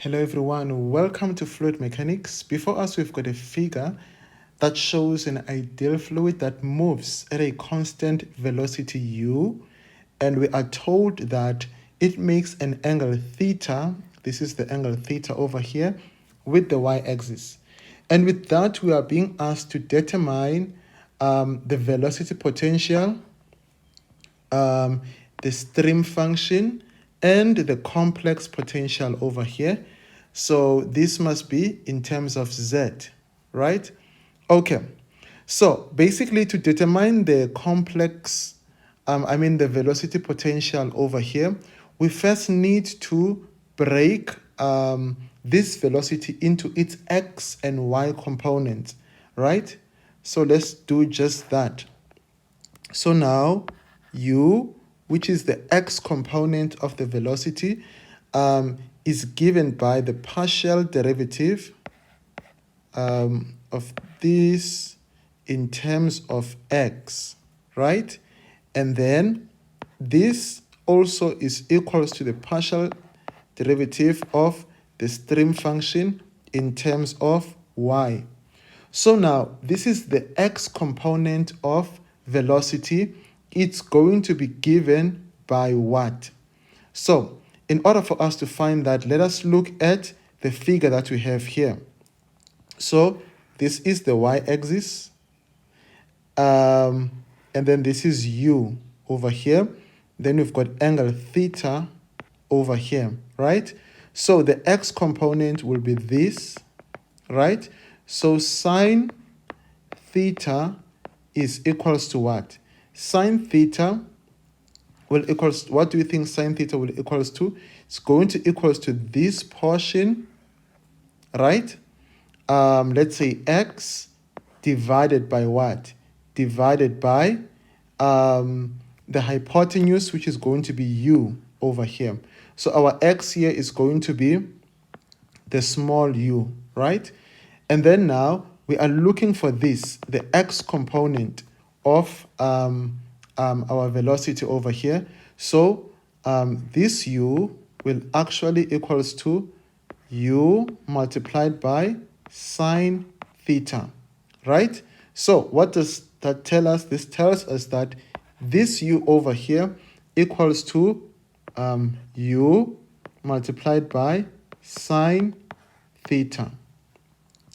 Hello everyone, welcome to Fluid Mechanics. Before us we've got a figure that shows an ideal fluid that moves at a constant velocity u, and we are told that it makes an angle theta, this is the angle theta over here, with the y-axis. And with that we are being asked to determine the velocity potential, the stream function, and the complex potential over here. So this must be in terms of z, right? Okay, so basically to determine the complex, the velocity potential over here, we first need to break this velocity into its x and y components, right? So let's do just that. So now u, which is the x component of the velocity, is given by the partial derivative of this in terms of x, right? And then this also is equals to the partial derivative of the stream function in terms of y. So now this is the x component of velocity. It's going to be given by what? So in order for us to find that, let us look at the figure that we have here. So this is the y-axis, and then this is u over here. Then we've got angle theta over here, right? So the x component will be this, right? So sine theta is equals to what? Sine theta will equals, what do you think sine theta will equals to? It's going to equals to this portion, right? Let's say x divided by what? Divided by the hypotenuse, which is going to be u over here. So our x here is going to be the small u, right? And then now we are looking for this, the x component of our velocity over here. So this u will actually equals to u multiplied by sine theta, right? So what does that tell us? This tells us that this u over here equals to u multiplied by sine theta,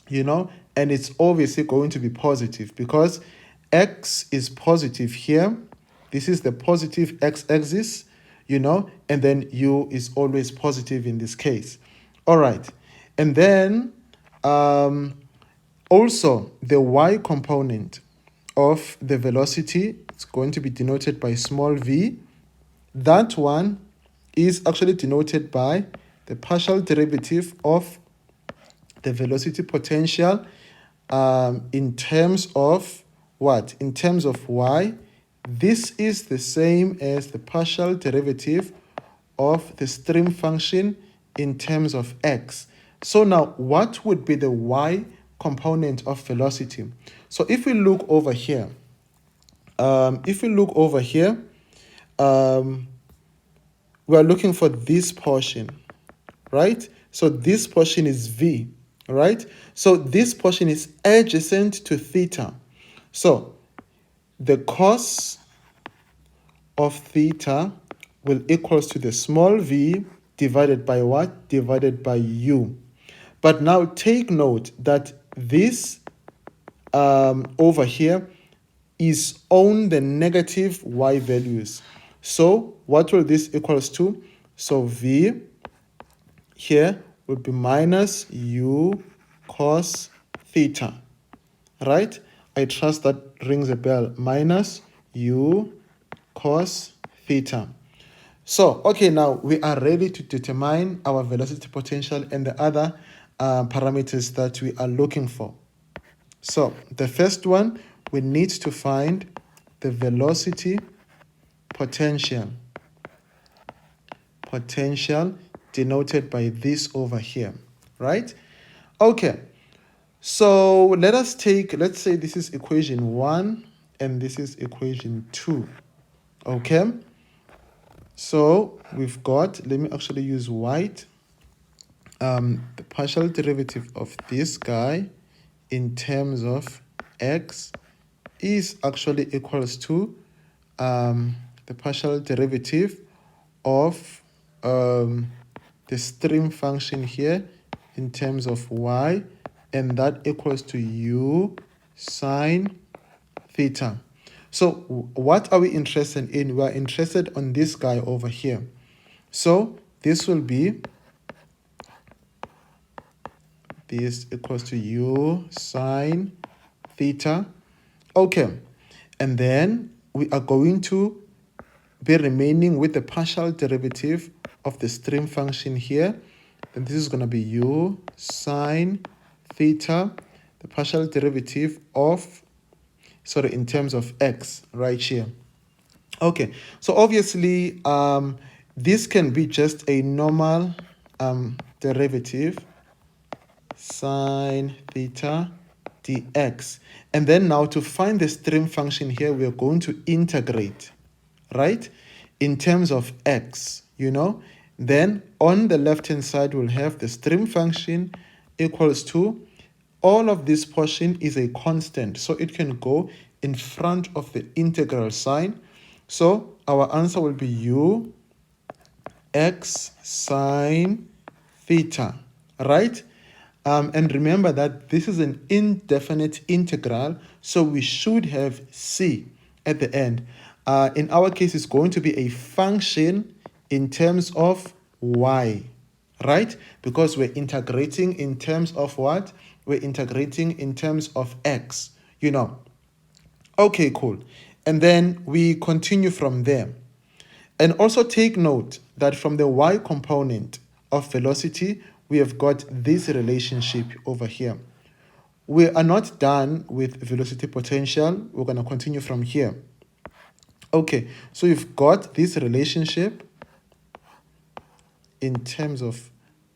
and it's obviously going to be positive because x is positive here. This is the positive x-axis, and then u is always positive in this case. All right, and then also the y component of the velocity, it's going to be denoted by small v. That one is actually denoted by the partial derivative of the velocity potential in terms of what? In terms of y. This is the same as the partial derivative of the stream function in terms of x. So now what would be the y component of velocity? So if we look over here, we are looking for this portion, right? So this portion is v, right? So this portion is adjacent to theta. So the cos of theta will equals to the small v divided by what? Divided by u. But now take note that this over here is on the negative y values. So what will this equals to? So v here would be minus u cos theta, right? I trust that rings a bell. Minus u cos theta. So, okay, now we are ready to determine our velocity potential and the other parameters that we are looking for. So, the first one, we need to find the velocity potential. Potential denoted by this over here, right? Okay, so let's say this is equation 1 and this is equation 2, okay? So we've got, let me actually use white. the partial derivative of this guy in terms of x is actually equals to the partial derivative of the stream function here in terms of y, and that equals to u sine theta. So what are we interested in? We are interested on this guy over here. So this will be, this equals to u sine theta. Okay, and then we are going to be remaining with the partial derivative of the stream function here. And this is going to be u sine theta, the partial derivative of, sorry, in terms of x right here. Okay, so obviously this can be just a normal derivative sine theta dx. And then now to find the stream function here, we are going to integrate, right, in terms of x, you know. Then on the left hand side we'll have the stream function equals to, all of this portion is a constant, so it can go in front of the integral sign. So our answer will be u x sine theta, right? And remember that this is an indefinite integral, so we should have c at the end. In our case, it's going to be a function in terms of y, right? Because we're integrating in terms of what? We're integrating in terms of x, you know. Okay, cool. And then we continue from there. And also take note that from the y component of velocity, we have got this relationship over here. We are not done with velocity potential. We're going to continue from here. Okay, so you've got this relationship in terms of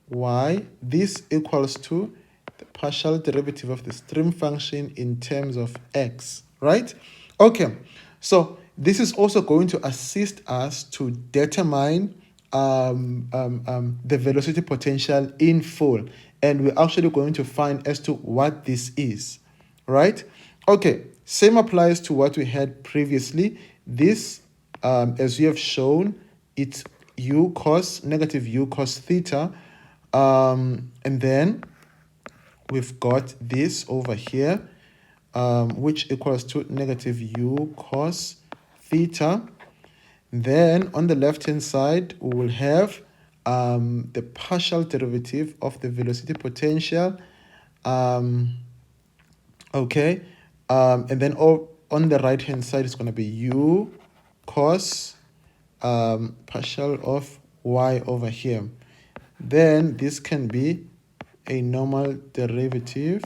y. This equals to the partial derivative of the stream function in terms of x, right? Okay, so this is also going to assist us to determine the velocity potential in full, and we're actually going to find as to what this is, right? Okay, same applies to what we had previously. This, as we have shown, it's u cos, negative u cos theta, and then we've got this over here, which equals to negative u cos theta. Then on the left hand side, we will have the partial derivative of the velocity potential. Okay, and then on the right hand side, it's going to be u cos partial of y over here. Then this can be a normal derivative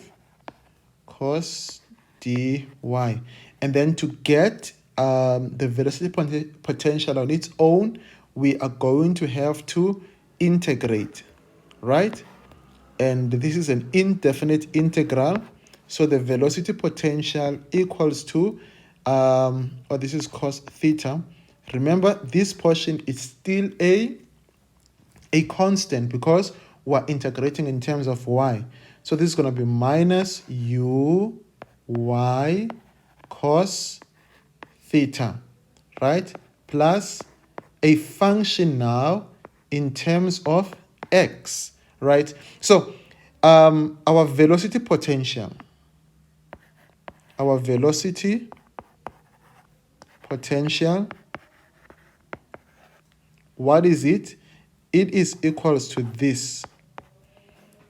cos dy. And then to get the velocity potential on its own, we are going to have to integrate, right? And this is an indefinite integral, so the velocity potential equals to, or this is cos theta. Remember, this portion is still a constant because we're integrating in terms of y. So this is going to be minus u y cos theta, right? Plus a function now in terms of x, right? So our velocity potential, what is it? It is equals to this.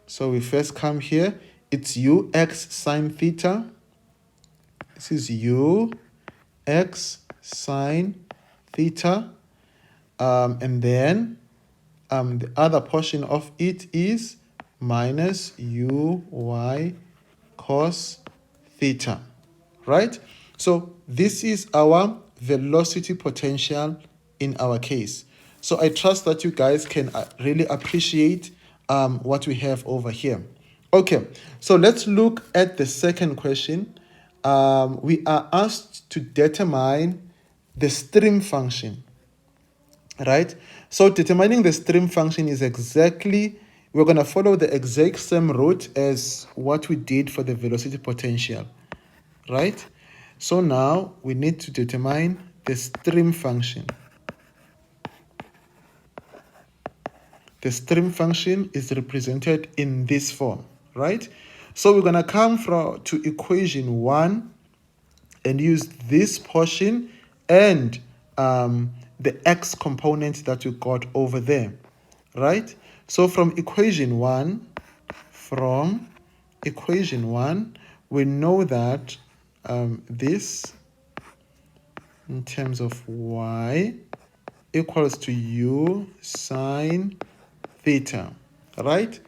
So we first come here, it's u x sine theta. This is u x sine theta. And then the other portion of it is minus u y cos theta, right? So this is our velocity potential in our case. So I trust that you guys can really appreciate what we have over here. Okay, so let's look at the second question. We are asked to determine the stream function, right? So determining the stream function is exactly we're going to follow the exact same route as what we did for the velocity potential, right? So now we need to determine the stream function. The stream function is represented in this form, right? So we're going to come to equation 1 and use this portion and the x component that we got over there, right? So from equation 1, we know that this in terms of y equals to u sine theta, right?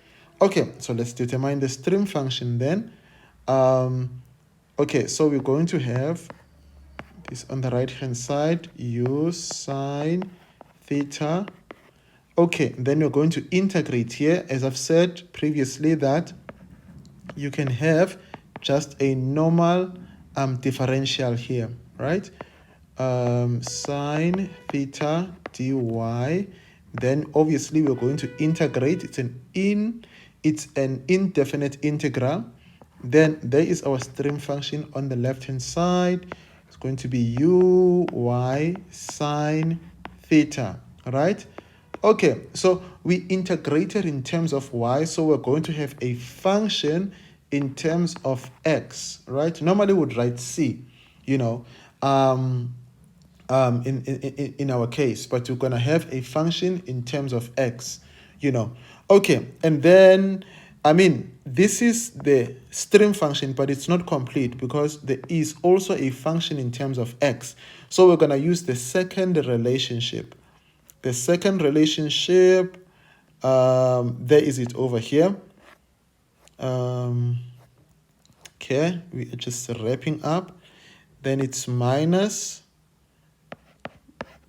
Okay, so let's determine the stream function then. Okay, so we're going to have this on the right hand side, u sine theta. Okay, then we're going to integrate here, as I've said previously, that you can have just a normal differential here, right? Sine theta dy. Then obviously we're going to integrate. It's an indefinite integral. Then there is our stream function on the left hand side. It's going to be u y sine theta, right? Okay, so we integrated in terms of y, so we're going to have a function in terms of x, right? Normally we would write c, you know, in our case, but we're going to have a function in terms of x, you know. Okay, and then, I mean, this is the stream function, but it's not complete because there is also a function in terms of x. So we're going to use the second relationship. The second relationship, there is it over here. Okay, we are just wrapping up. Then it's minus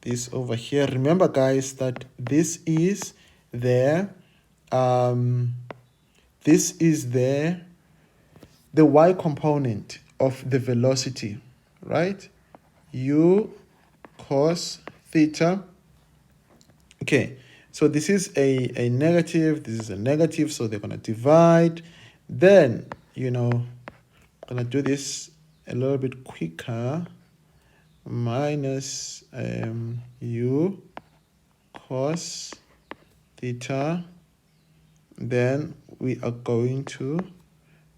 this over here. Remember, guys, that this is the y component of the velocity, right? U cos theta. Okay, so this is a negative, this is a negative, so they're going to divide. Then, you know, I'm going to do this a little bit quicker. Minus u cos theta. Then we are going to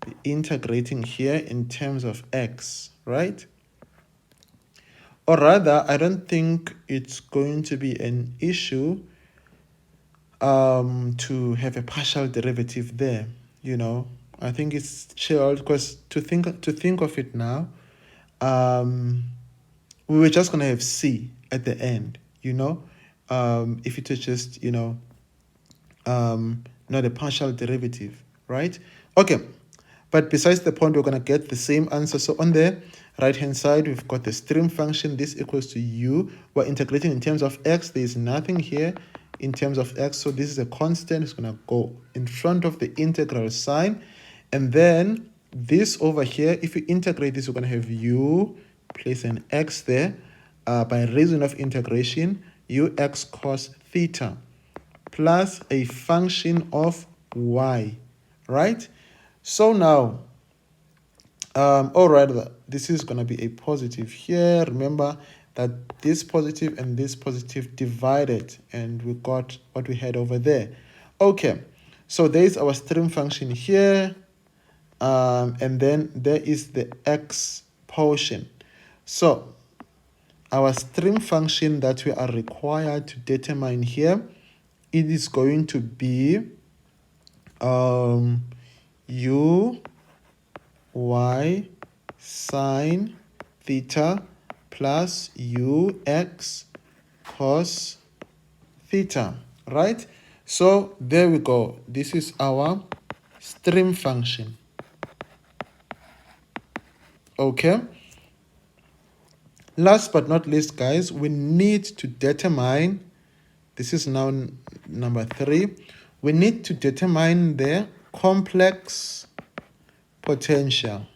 be integrating here in terms of x, right? Or rather, I don't think it's going to be an issue to have a partial derivative there, you know. I think it's chilled because to think of it now, we were just going to have c at the end, you know, if it was just, you know, not a partial derivative, right? Okay, but besides the point, we're going to get the same answer. So on the right hand side, we've got the stream function. This equals to u. We're integrating in terms of x. There is nothing here in terms of x, so this is a constant. It's going to go in front of the integral sign. And then this over here, if you integrate this, we're going to have u, place an x there, by reason of integration, ux cos theta, plus a function of y, right? So now, all right, this is going to be a positive here. Remember that this positive and this positive divided, and we got what we had over there. Okay, so there is our stream function here, and then there is the x portion. So our stream function that we are required to determine here, it is going to be u y sine theta plus ux cos theta, right? So there we go. This is our stream function. Okay. Last but not least, guys, we need to determine, this is now number 3, we need to determine the complex potential.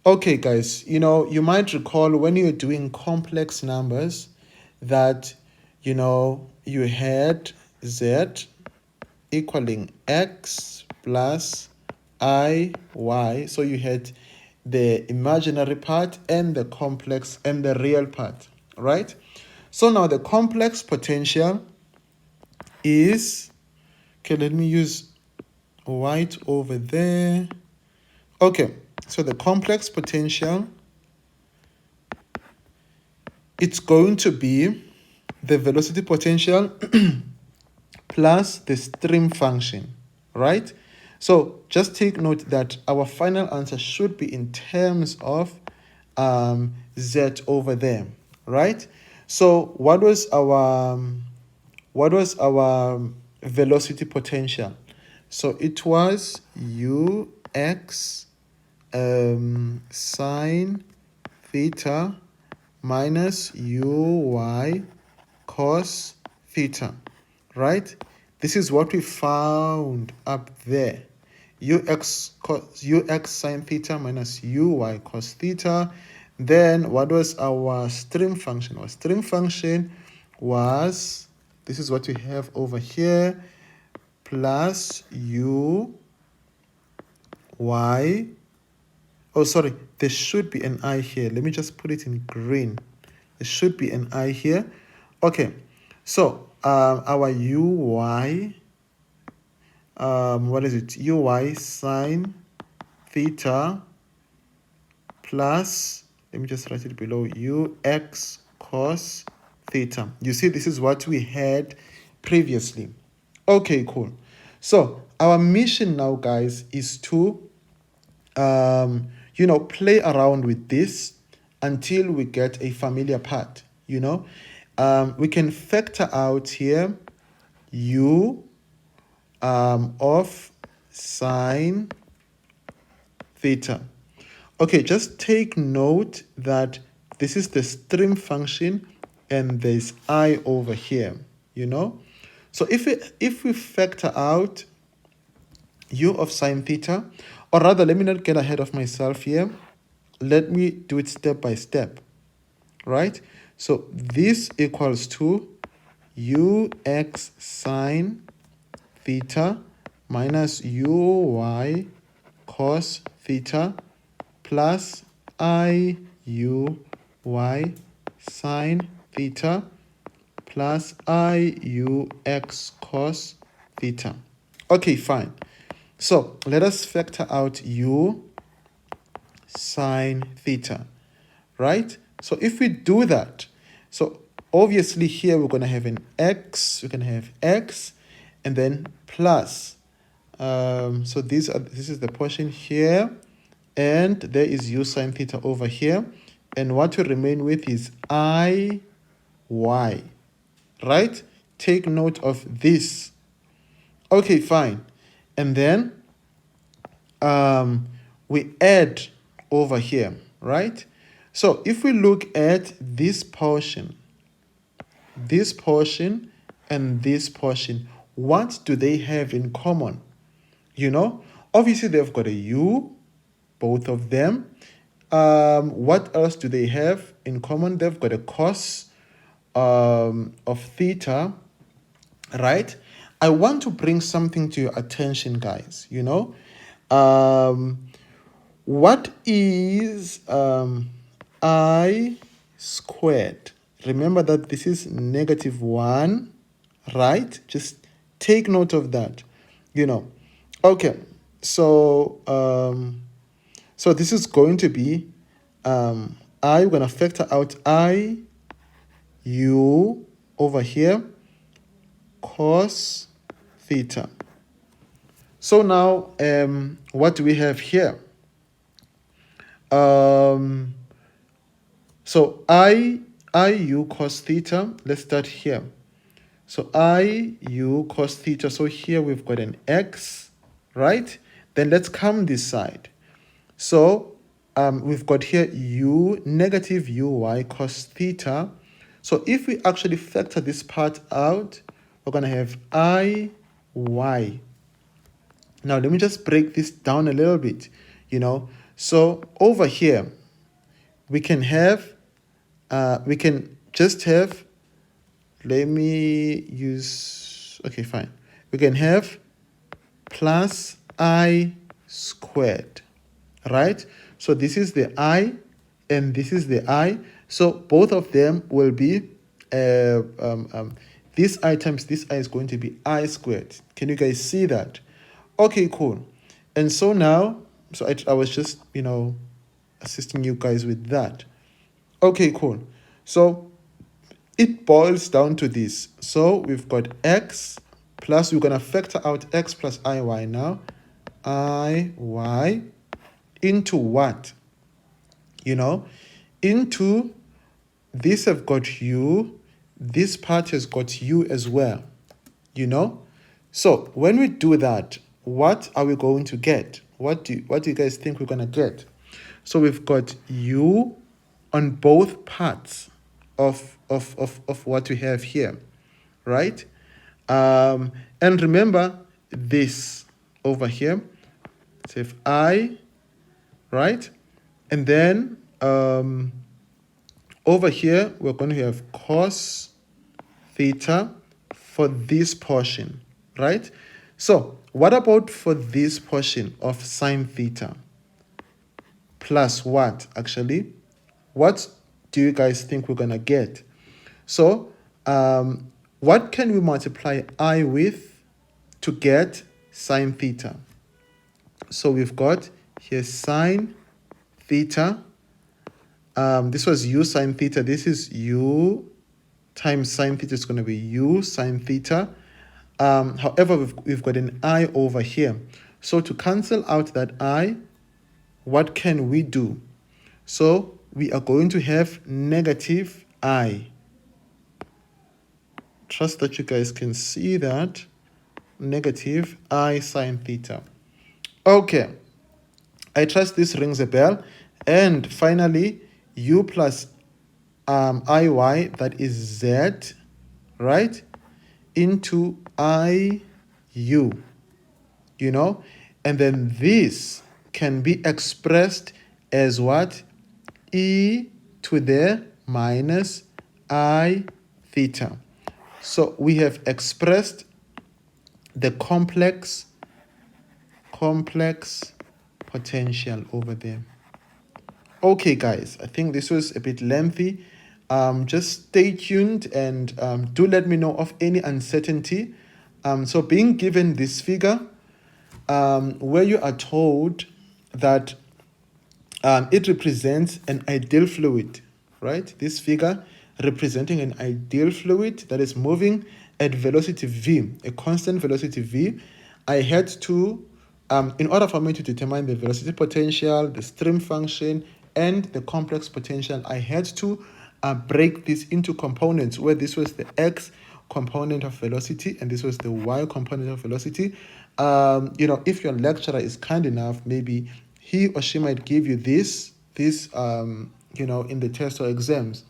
Okay, guys, you know, you might recall when you're doing complex numbers that, you know, you had z equaling x plus I, y. So you had the imaginary part and the complex and the real part, right? So now the complex potential is, okay, let me use white over there. Okay, so the complex potential, it's going to be the velocity potential plus the stream function, right? So just take note that our final answer should be in terms of z over there, right? So what was our velocity potential? So it was ux sine theta minus uy cos theta, right? This is what we found up there. Ux sine theta minus uy cos theta. Then what was our stream function? Our stream function was, this is what we have over here, plus u y. Oh, sorry, there should be an I here. Let me just put it in green. There should be an I here. Okay, so our uy, what is it? Uy sine theta plus, let me just write it below, ux cos theta. You see, this is what we had previously. Okay, cool. So our mission now, guys, is to play around with this until we get a familiar part. We can factor out here u of sine theta. Okay, just take note that this is the stream function and there's I over here, So if we factor out u of sine theta, or rather, let me not get ahead of myself here. Let me do it step by step, right? So this equals to ux sine theta minus uy cos theta plus iuy sine theta plus iux cos theta. Okay, fine. So let us factor out u sine theta, right? So if we do that, so obviously here we're going to have an x, and then plus. So this is the portion here, and there is u sine theta over here, and what we remain with is I, y, right? Take note of this. Okay, fine. And then we add over here, right? So if we look at this portion, and this portion, what do they have in common? Obviously they've got a u, both of them. What else do they have in common? They've got a cos of theta, right? I want to bring something to your attention, guys. What is I squared? Remember that this is -1, right? Just take note of that. Okay, so so this is going to be I'm going to factor out I u over here cos theta. So now what do we have here? So I u cos theta, let's start here. So I u cos theta, so here we've got an x, right? Then let's come this side. So we've got here u negative uy cos theta. So if we actually factor this part out, we're going to have I y. Now let me just break this down a little bit, So over here, we can have, let me use Okay, fine. We can have plus I squared, right? So this is the I and this is the I. So both of them will be, this I times this I is going to be I squared. Can you guys see that? Okay, cool. And so now, so I was just, assisting you guys with that. Okay, cool. So it boils down to this. So we've got x plus, we're going to factor out x plus iy now. Iy into what? Into this have got u, this part has got u as well. So when we do that, what are we going to get? What do you guys think we're going to get? So we've got u on both parts of what we have here, right? And remember this over here. So if I, right? And then over here, we're going to have cos theta for this portion, right? So what about for this portion of sine theta? Plus what, actually? What do you guys think we're going to get? So what can we multiply I with to get sine theta? So we've got here sine theta. This was u sine theta. This is u times sine theta is going to be u sine theta. However, we've got an I over here. So to cancel out that I, what can we do? So we are going to have negative I. Trust that you guys can see that. Negative I sine theta. Okay. I trust this rings a bell. And finally, u plus iy, that is z, right? Into iu, and then this can be expressed as what? E to the minus I theta. So we have expressed the complex potential over there. Okay, guys, I think this was a bit lengthy. Just stay tuned and do let me know of any uncertainty. So being given this figure, where you are told that it represents an ideal fluid, right? This figure representing an ideal fluid that is moving at velocity v, a constant velocity v. I had to, in order for me to determine the velocity potential, the stream function, and the complex potential, I had to break this into components, where this was the x component of velocity and this was the y component of velocity. If your lecturer is kind enough, maybe he or she might give you this in the test or exams.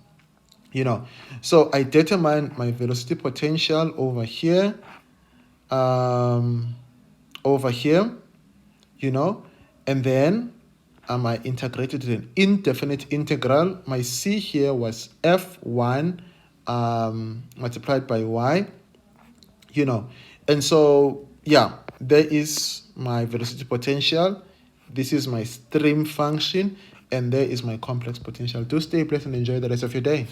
So I determine my velocity potential over here, and then I integrated to an indefinite integral. My c here was f1 multiplied by y, and so there is my velocity potential, this is my stream function, and there is my complex potential. Do stay blessed and enjoy the rest of your day.